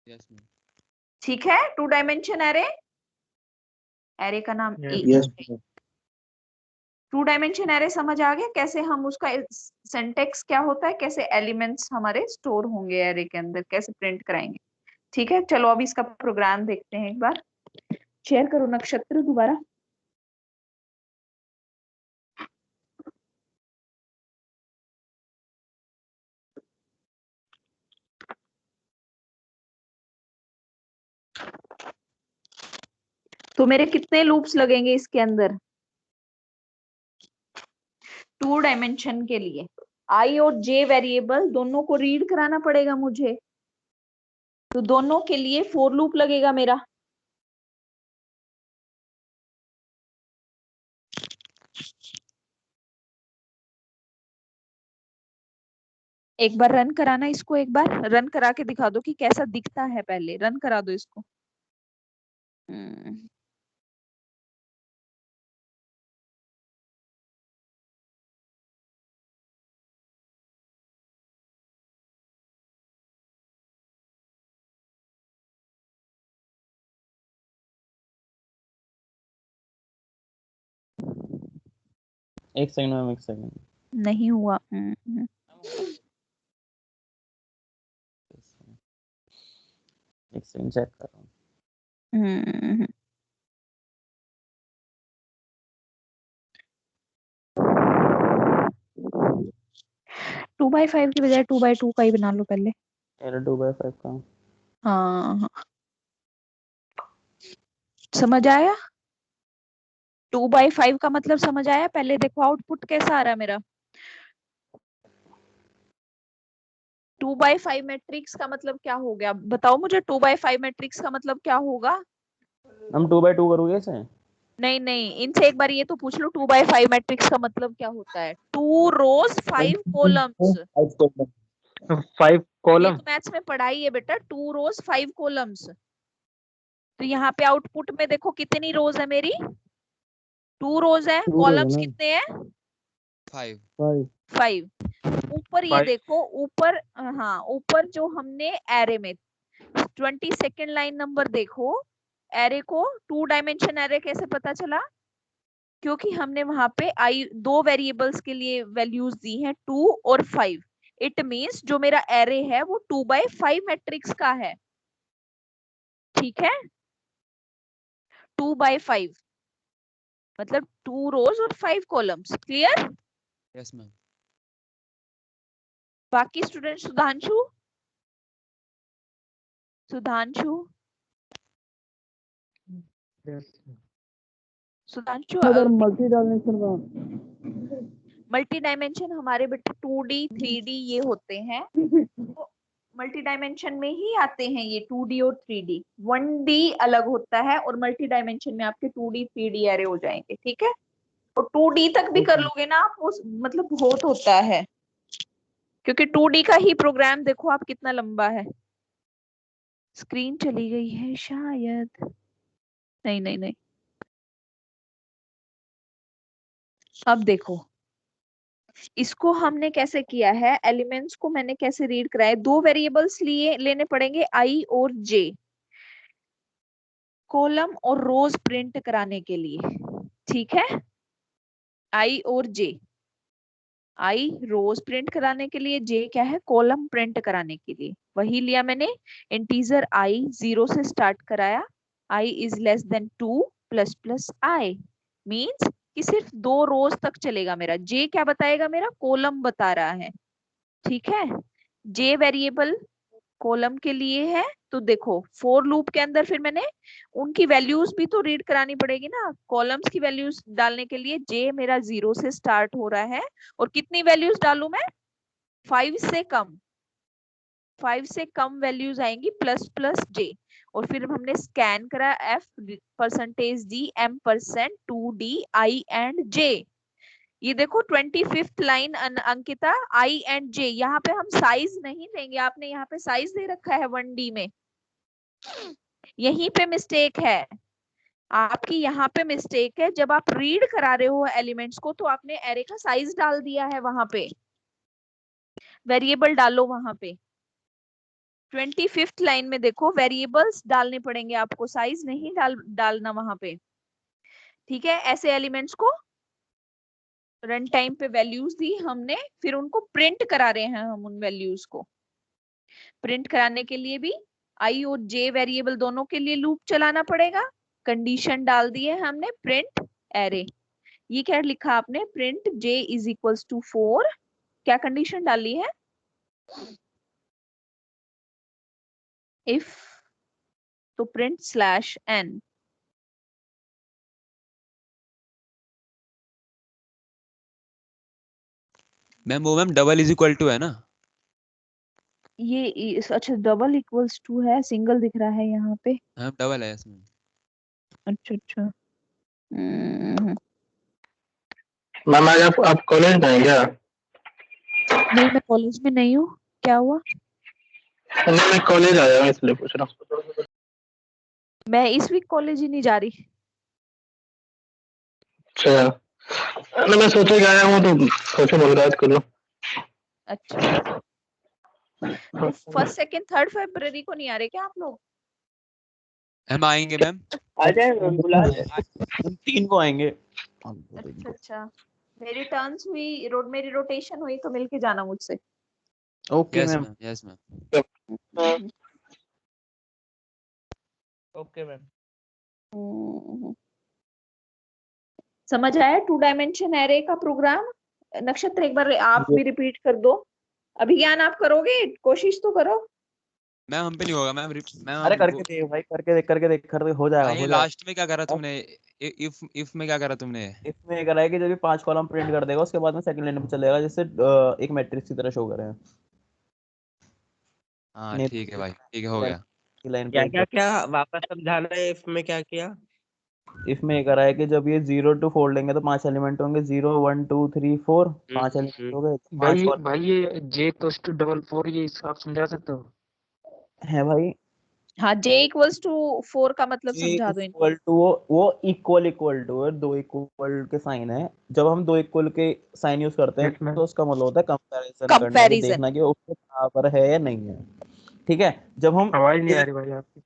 Yes ma'am. ठीक है, 2 डायमेंशन एरे, एरे का नाम ए। यस 2 डायमेंशन एरे समझ आ गया कैसे हम उसका सिंटेक्स क्या होता है, कैसे एलिमेंट्स हमारे स्टोर होंगे एरे के अंदर, कैसे प्रिंट कराएंगे। ठीक है, चलो अभी इसका प्रोग्राम देखते हैं एक बार। शेयर करो नक्षत्र दोबारा। तो मेरे कितने लूप्स लगेंगे इसके अंदर 2 डायमेंशन के लिए? आई और जे वेरिएबल दोनों को रीड कराना पड़ेगा मुझे, तो दोनों के लिए फोर लूप लगेगा मेरा। एक बार रन कराना इसको, एक बार रन करा के दिखा दो कि कैसा दिखता है, पहले रन करा दो इसको। एक सेकंड मैम, एक सेकंड। नहीं हुआ। एक सेकंड चेक कर रहा हूँ। 2x5 की बजाय 2x2 का ही बना लो पहले। मेरा 2x5 का। हाँ, समझ आया? 2x5 का मतलब समझ आया? पहले देखो आउटपुट कैसा आ रहा है मेरा। 2x5 मैट्रिक्स का मतलब क्या हो गया, बताओ मुझे। 2x5 मैट्रिक्स का मतलब क्या होगा? हम 2x2 करोगे इसे? नहीं नहीं, इनसे एक बार ये तो पूछ लो 2x5 मैट्रिक्स का मतलब क्या होता है। 2 रोज 5 कॉलम्स। 5 कॉलम। तो मैथ्स में पढ़ाई है बेटा, 2 रोज 5 कॉलम्स। तो यहाँ पे आउटपुट में देखो कितनी रोज है मेरी, 2 रोज है। कॉलम्स कितने हैं? 5। ऊपर ये देखो, ऊपर, हाँ ऊपर जो हमने एरे में 22nd लाइन नंबर देखो, एरे को 2 डायमेंशन एरे कैसे पता चला? क्योंकि हमने वहां पे आई 2 वेरिएबल्स के लिए वैल्यूज दी हैं 2 और 5। इट मींस जो मेरा एरे है वो 2x5 मैट्रिक्स का है। ठीक है, 2x5 मतलब 2 रोज और 5 कॉलम्स। क्लियर? Yes ma'am. बाकी student, Sudhanshu, Sudhanshu, Sudhanshu, multi dimension हमारे बेटे 2D 3D ये होते हैं। तो मल्टी डायमेंशन में ही आते हैं ये 2D और 3D। 1D अलग होता है और मल्टी डायमेंशन में आपके 2D 3D एरे हो जाएंगे। ठीक है, और 2D तक भी कर लोगे ना आप, वो मतलब बहुत होता है, क्योंकि 2D का ही प्रोग्राम देखो आप कितना लंबा है। स्क्रीन चली गई है शायद, नहीं नहीं नहीं, अब देखो इसको हमने कैसे किया है। एलिमेंट्स को मैंने कैसे रीड कराया, 2 वेरिएबल्स लिए लेने पड़ेंगे आई और जे, कॉलम और रोज प्रिंट कराने के लिए। ठीक है, आई और जे, आई रोज प्रिंट कराने के लिए, जे क्या है, कॉलम प्रिंट कराने के लिए। वही लिया मैंने, इंटीजर आई 0 से स्टार्ट कराया, I is less than 2 plus plus I, means कि सिर्फ 2 रोज तक चलेगा मेरा। जे क्या बताएगा, मेरा कॉलम बता रहा है। ठीक है, जे वेरिएबल कॉलम के लिए है। तो देखो फोर लूप के अंदर फिर मैंने उनकी वैल्यूज भी तो रीड करानी पड़ेगी ना। कॉलम्स की वैल्यूज डालने के लिए जे मेरा 0 से स्टार्ट हो रहा है, और कितनी वैल्यूज डालू मैं? 5 से कम, 5 से कम वैल्यूज आएंगी प्लस प्लस जे। और फिर हमने स्कैन करा F%D M%2D I and J। ये देखो 25th line Ankita, I and J. यहाँ पे हम साइज नहीं देंगे, आपने यहाँ पे साइज दे रखा है 1D में, यहीं पे मिस्टेक है आपकी, यहाँ पे मिस्टेक है। जब आप रीड करा रहे हो एलिमेंट्स को तो आपने एरे का साइज डाल दिया है, वहां पे वेरिएबल डालो वहां पे। 25th लाइन में देखो, वेरिएबल्स डालने पड़ेंगे आपको, साइज नहीं डालना वहां पे, ठीक है। ऐसे एलिमेंट्स को रन टाइम पे वैल्यूज दी हमने, फिर उनको प्रिंट करा रहे हैं हम। उन वैल्यूज को प्रिंट कराने के लिए भी आई और जे वेरिएबल दोनों के लिए लूप चलाना पड़ेगा। कंडीशन डाल दी है हमने, प्रिंट एरे। ये क्या लिखा आपने, print j is equals to 4, क्या कंडीशन डाली है, इफ, तो प्रिंट स्लैश एन। मैम वो ma'am double is equal to है ना? ये अच्छा, डबल इक्वल्स टू है, सिंगल दिख रहा है यहाँ पे। हाँ डबल है इसमें। अच्छा अच्छा। हम्म, मैम आज आप कॉलेज में हैं क्या? नहीं मैं कॉलेज में नहीं हूँ, क्या हुआ? नहीं, मैं कॉलेज आया हूँ इसलिए पूछ रहा हूँ। मैं इस वीक कॉलेज ही नहीं जा रही। अच्छा, नहीं मैं सोचे कि आया हूँ तो सोचे मुलाकात कर लो। अच्छा, तो फर्स्ट सेकंड थर्ड फरवरी को नहीं आ रहे क्या आप लोग? हम आएंगे मैम। आ जाए मैम, बुला ले। हम 3 को आएंगे। अच्छा अच्छा, मेरी टर्न्स हुई, मेरी रोटेशन हुई तो मिलके जाना मुझसे। Okay yes ma'am. Ma'am, yes ma'am. Okay ma'am. समझ आया 2 डायमेंशन एरे का प्रोग्राम? नक्षत्र एक बार आप भी रिपीट कर दो। अभिज्ञान आप करोगे, कोशिश तो करो। मैम हम पे नहीं होगा मैम। मैम अरे करके देख भाई, करके देख हो जाएगा, भाई हो जाएगा। लास्ट में क्या करा तुमने? इफ में क्या करा तुमने? इसमें ये करा है कि जब भी 5 कॉलम प्रिंट कर देगा उसके बाद में सेकंड लाइन पे चलेगा, जिससे एक मैट्रिक्स की तरह शो करे। हाँ नहीं ठीक है भाई, ठीक है, हो गया। लाइन क्या पे क्या क्या वापस समझाना है, इसमें क्या किया? इसमें ये करा है कि जब ये 0 to 4 लेंगे तो 5 एलिमेंट होंगे, 0 1 2 3 4, 5 एलिमेंट हो गए, 5 भाई ये J+4 ये इसका आप समझा सकते हो? है भाई। हाँ, j इक्वल्स टू 4 का मतलब समझा दो इनको। इक्वल टू वो इक्वल टू है, 2 इक्वल के साइन है। जब हम 2 इक्वल के साइन यूज करते हैं Yes, ma'am. तो उसका मतलब होता है कंपैरिजन करना, कि कंपैरिजन। देखना कि वो उसके बराबर है या नहीं है। ठीक है, जब हम आवाज नहीं आ रही भाई आपकी।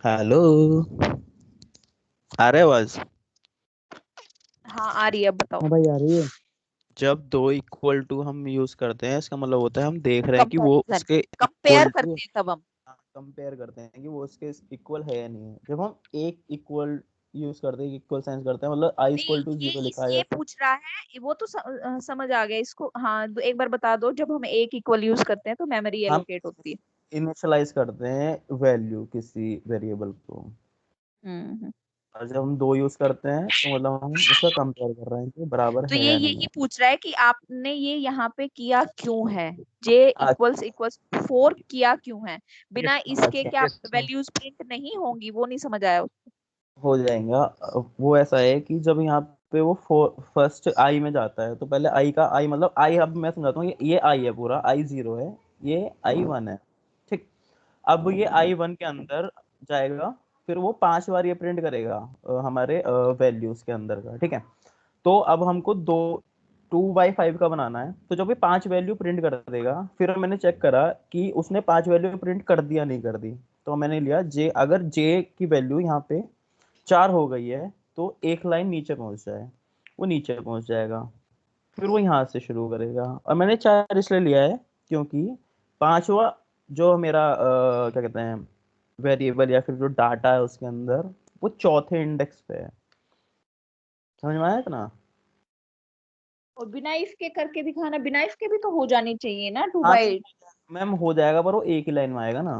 हेलो, आ रहे आवाज? हाँ आ रही है, अब बताओ। हाँ भाई आ रही है। जब 2 इक्वल टू हम यूज करते हैं, इसका मतलब होता है हम देख रहे हैं कि वो कंपैरिजन, उसके कंपेयर इक्वल टू, करते हैं तब हम। कंपेयर करते हैं कि वो उसके इक्वल है या नहीं है। जब हम एक इक्वल यूज करते हैं, इक्वल साइन करते हैं, मतलब आई नहीं, इक्वल टू 0 लिखा ये है। पूछ रहा है, वो तो समझ आ गया इसको। हाँ एक बार बता दो, जब हम एक इक्वल यूज करते हैं तो मेमोरी हम एलोकेट होती है। इनिशियलाइज करते हैं वैल्यू किसी वेरिएबल को, हम्म। और जब हम 2 यूज करते हैं तो मतलब हम उसका कंपेयर कर रहे हैं कि बराबर तो है ये या नहीं यही है। पूछ रहा है कि आपने ये यहाँ पे किया क्यों है, j इक्वल्स 4 किया क्यों है, बिना इसके क्या Yes, ma'am. वैल्यूज प्रिंट नहीं होंगी, वो नहीं समझ आया उसको। हो जाएगा। वो ऐसा है कि जब यहाँ पे वो फर्स्ट आई में जाता है तो पहले आई का आई मतलब आई, अब मैं समझाता हूँ, ये आई है, पूरा आई 0 है, ये आई 1 है। ठीक, अब ये आई 1 के अंदर जाएगा, फिर वो 5 बार ये प्रिंट करेगा हमारे वैल्यूज के अंदर का। ठीक है, तो अब हमको 2/5 का बनाना है, तो जब ये 5 वैल्यू प्रिंट कर देगा, फिर मैंने चेक करा कि उसने 5 वैल्यू प्रिंट कर दिया नहीं कर दी, तो मैंने लिया जे, अगर जे की वैल्यू यहाँ पे 4 हो गई है तो एक लाइन नीचे पहुंच जाए, वो नीचे पहुंच जाएगा, फिर वो यहाँ से शुरू करेगा। और मैंने 4 इसलिए लिया है क्योंकि 5वां जो मेरा क्या कहते हैं वेरिएबल या फिर जो डाटा है उसके अंदर, वो चौथे इंडेक्स पे है। समझ में आया इतना? और बिना इफ के करके दिखाना, बिना इफ के भी तो हो जानी चाहिए ना 2 हाँ बाई। मैम हो जाएगा, पर वो एक ही लाइन में आएगा ना,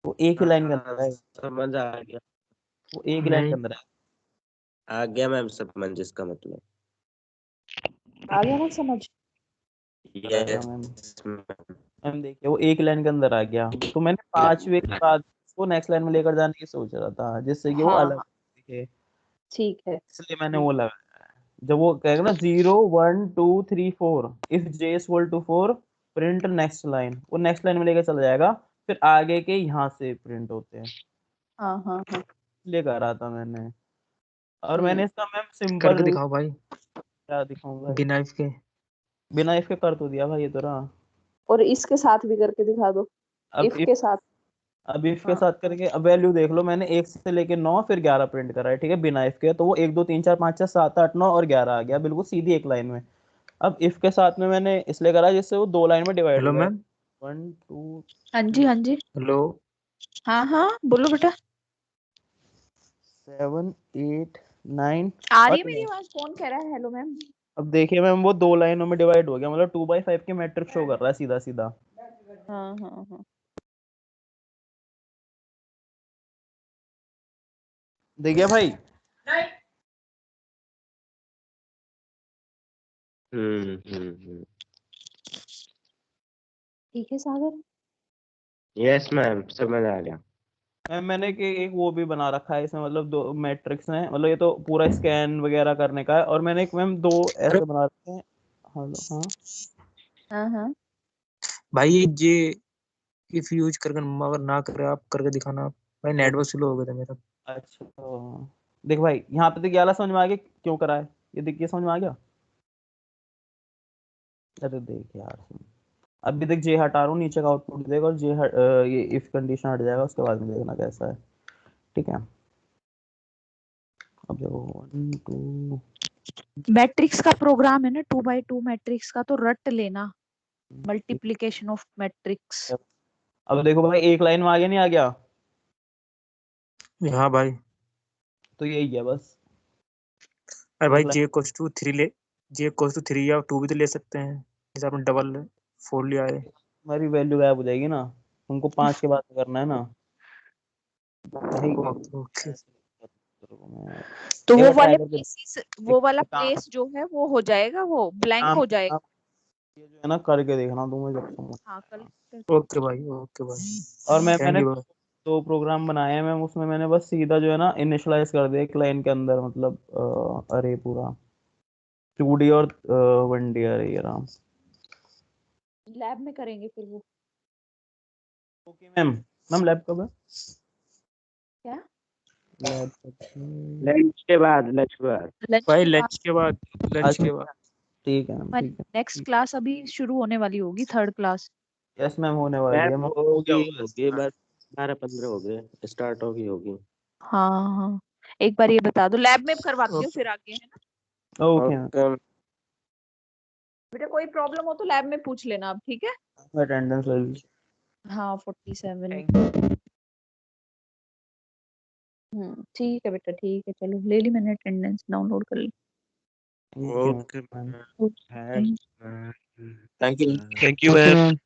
वो एक ही लाइन के अंदर आएगा, समझ आ गया, वो एक ही लाइन के नहीं, अंदर आएगा। आ गया मैम समझ, इसका मतलब। आ गया ना समझ? आएगा यस मैम। मैम। मैम देखिए वो एक लाइन के अंदर आ गया, तो मैंने 5वें के बाद उसको नेक्स्ट लाइन में लेकर जाने की सोच रहा था, जिससे कि वो हाँ अलग हाँ दिखे, ठीक है। इसलिए मैंने वो लगाया है। जब वो कहेगा ना 0 1 2 3 4, if j equal to 4 print next line, वो नेक्स्ट लाइन में लेकर चला जाएगा, फिर आगे के यहाँ से प्रिंट होते हैं, हाँ हाँ हाँ। इसलिए करा था मैंने। और मैंने इसका मैम सिंपल करके रूप दिखाओ भाई क्या दिखाऊंगा, बिना इसके। बिना इसके कर तो दिया भाई ये तो रहा। और इसके साथ भी करके दिखा दो। अब इफ के साथ। अब इफ के हाँ साथ करके अब वैल्यू देख लो, मैंने 1 से लेके 9 फिर 11 प्रिंट करा है, ठीक है, बिना इफ के। तो वो 1 2 3 4 5 6 7 8 9 और 11 आ गया, बिल्कुल सीधी एक लाइन में। अब इफ के साथ में मैंने इसलिए करा जिससे वो 2 लाइन में डिवाइड हेलो हो जाए। मैम। 1 2 हाँ जी, हाँ जी, हेलो। हाँ हाँ, बोलो बेटा। 7 8 9 आ और रही है मेरी 11। आवाज? कौन कह रहा है हेलो मैम? अब देखिए मैम, वो 2 लाइनों में डिवाइड हो गया, मतलब 2/5 की मैट्रिक्स शो कर रहा है सीधा सीधा। हाँ हाँ हाँ, देखिए भाई, ठीक है सागर। यस मैम, समझ आ गया। मैम मैंने एक वो भी बना रखा है इसमें, मतलब 2 मैट्रिक्स हैं, मतलब ये तो पूरा स्कैन वगैरह करने का है। और मैंने एक मैम 2 अरे ऐसे बना रखे हैं। हेलो, हाँ हाँ हाँ, भाई ये इफ यूज करके मगर ना करे आप करके दिखाना। भाई नेटवर्क स्लो हो गया था मेरा। अच्छा। देख भाई, यहाँ पे देख, ये वाला समझ में आ गया क्यों करा है? ये देख, ये समझ में आ गया। अरे देख यार, अभी देख जे हटा रहा हूँ, नीचे का आउटपुट देगा, और ये इफ कंडीशन हट जाएगा, उसके बाद में देखना कैसा है, ठीक है। अब देखो 1 2 मैट्रिक्स का प्रोग्राम है ना 2x2 मैट्रिक्स का, तो रट लेना, मल्टीप्लिकेशन ऑफ मैट्रिक्स। अब देखो भाई, एक लाइन में आ गया नहीं आ गया? हाँ भाई। तो यही है बस, अरे एक भाई लाइन। जे कोस टू 3 ले। जे कोस टू 3 या 2 भी तो ले सकते हैं, जैसे आपने डबल 4 लिया है। हमारी वैल्यू गायब हो जाएगी ना, तुमको 5 के बाद में करना है ना भाई। Okay okay. तो एक वो बार ट्राई वाले करके प्लेसेस, वो वाला काम प्लेस जो है वो हो जाएगा, वो ब्लैंक काम हो जाएगा। ये जो है ना, करके देखना तुम्हें जब समझ। हाँ कल ओके भाई। ओके भाई। और थैंक मैंने यू भाई। 2 प्रोग्राम बनाए हैं मैम, उसमें मैंने बस सीधा जो है ना इनिशियलाइज कर दिया एक लाइन के अंदर, मतलब अरे पूरा 2D और 1D अरे ये राम। लैब में करेंगे फिर वो। Okay ma'am. मैम लैब कब है? क्या? लैब लंच के बाद, लंच के बाद। लंच भाई के बाद। लंच के बाद। लंच के बाद। ठीक है मैम, ठीक है। नेक्स्ट क्लास अभी शुरू होने वाली होगी, 3rd क्लास। यस मैम, होने वाली मैम है मैम, हो गया होगी होगा होगी start। बस 12-15 हो गए, स्टार्ट होगी। हाँ हाँ, एक बार ये बता दो, लैब में करवाती हूँ ओके। फिर आगे, है ना? Okay ma'am. ओके। बेटा कोई प्रॉब्लम हो तो लैब में पूछ लेना आप, ठीक है? अटेंडेंस ले लीजिए। हाँ 47। Thank ठीक है बेटा, ठीक है, चलो ले ली मैंने, अटेंडेंस डाउनलोड कर ली। you okay ma'am. Okay. Ma'am. Thank you. Thank you ma'am.